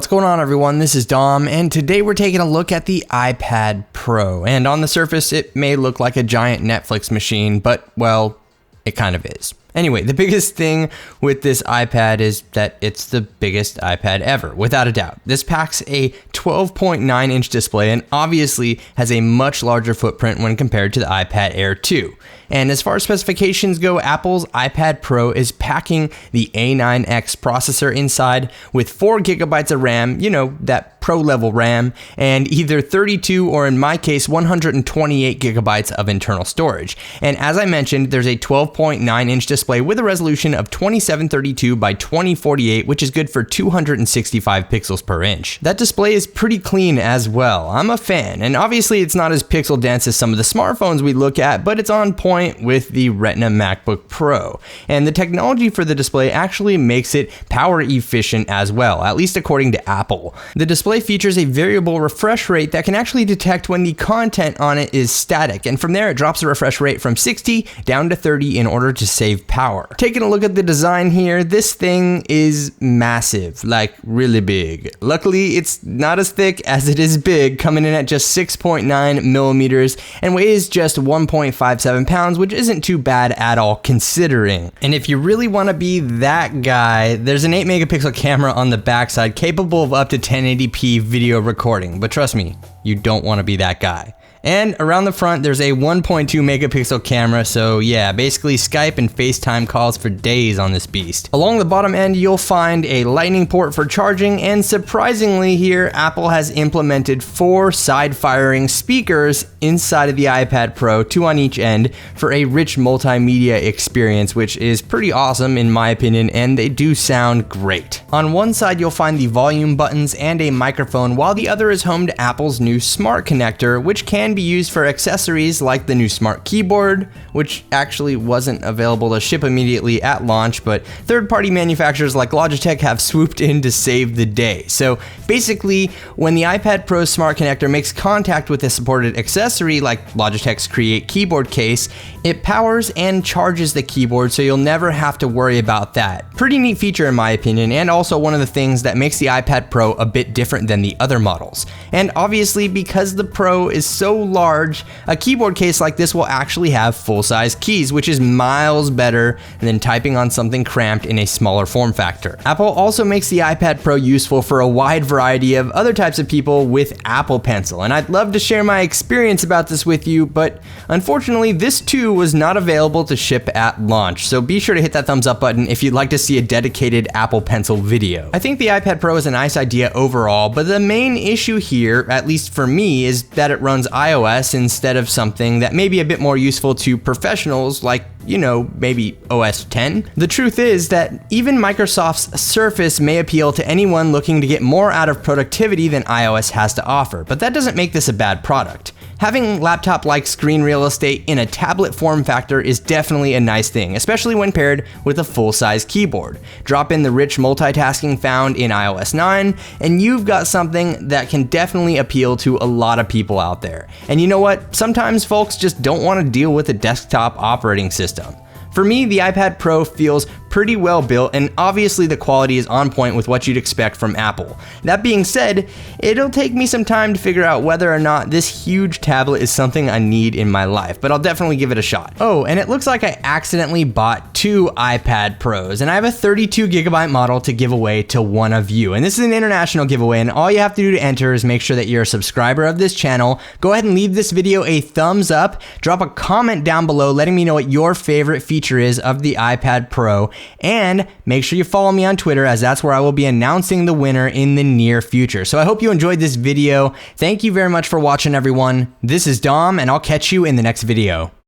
What's going on, everyone? This is Dom, and today we're taking a look at the iPad Pro. And on the surface, it may look like a giant Netflix machine, but, well, it kind of is. Anyway, the biggest thing with this iPad is that it's the biggest iPad ever, without a doubt. This packs a 12.9-inch display and obviously has a much larger footprint when compared to the iPad Air 2. And as far as specifications go, Apple's iPad Pro is packing the A9X processor inside with 4 gigabytes of RAM, you know, that Pro level RAM, and either 32 or in my case 128 gigabytes of internal storage. And as I mentioned, there's a 12.9-inch display with a resolution of 2732 by 2048, which is good for 265 pixels per inch. That display is pretty clean as well. I'm a fan, and obviously it's not as pixel dense as some of the smartphones we look at, but it's on point with the Retina MacBook Pro. And the technology for the display actually makes it power efficient as well, at least according to Apple. The display features a variable refresh rate that can actually detect when the content on it is static, and from there it drops the refresh rate from 60 down to 30 in order to save power. Taking a look at the design here, this thing is massive, like really big. Luckily, it's not as thick as it is big, coming in at just 6.9 millimeters and weighs just 1.57 pounds, which isn't too bad at all considering. And if you really want to be that guy, there's an 8 megapixel camera on the backside capable of up to 1080p video recording, but trust me, you don't want to be that guy. And around the front, there's a 1.2 megapixel camera, so yeah, basically Skype and FaceTime calls for days on this beast. Along the bottom end, you'll find a lightning port for charging, and surprisingly here, Apple has implemented 4 side-firing speakers inside of the iPad Pro, 2 on each end, for a rich multimedia experience, which is pretty awesome in my opinion, and they do sound great. On one side, you'll find the volume buttons and a microphone, while the other is home to Apple's new Smart Connector, which can be used for accessories like the new Smart Keyboard, which actually wasn't available to ship immediately at launch, but third-party manufacturers like Logitech have swooped in to save the day. So basically, when the iPad Pro Smart Connector makes contact with a supported accessory like Logitech's Create keyboard case, it powers and charges the keyboard, so you'll never have to worry about that. Pretty neat feature in my opinion, and also one of the things that makes the iPad Pro a bit different than the other models. And obviously, because the Pro is so large, a keyboard case like this will actually have full-size keys, which is miles better than typing on something cramped in a smaller form factor. Apple also makes the iPad Pro useful for a wide variety of other types of people with Apple Pencil, and I'd love to share my experience about this with you, but unfortunately this too was not available to ship at launch, so be sure to hit that thumbs up button if you'd like to see a dedicated Apple Pencil video. I think the iPad Pro is a nice idea overall, but the main issue here, at least for me, is that it runs iOS instead of something that may be a bit more useful to professionals like, you know, maybe OS 10. The truth is that even Microsoft's Surface may appeal to anyone looking to get more out of productivity than iOS has to offer, but that doesn't make this a bad product. Having laptop-like screen real estate in a tablet form factor is definitely a nice thing, especially when paired with a full-size keyboard. Drop in the rich multitasking found in iOS 9, and you've got something that can definitely appeal to a lot of people out there. And you know what? Sometimes folks just don't want to deal with a desktop operating system. For me, the iPad Pro feels pretty well built, and obviously the quality is on point with what you'd expect from Apple. That being said, it'll take me some time to figure out whether or not this huge tablet is something I need in my life, but I'll definitely give it a shot. Oh, and it looks like I accidentally bought 2 iPad Pros, and I have a 32 gigabyte model to give away to one of you. And this is an international giveaway, and all you have to do to enter is make sure that you're a subscriber of this channel. Go ahead and leave this video a thumbs up, drop a comment down below letting me know what your favorite feature is of the iPad Pro, and make sure you follow me on Twitter, as that's where I will be announcing the winner in the near future. So I hope you enjoyed this video. Thank you very much for watching, everyone. This is Dom, and I'll catch you in the next video.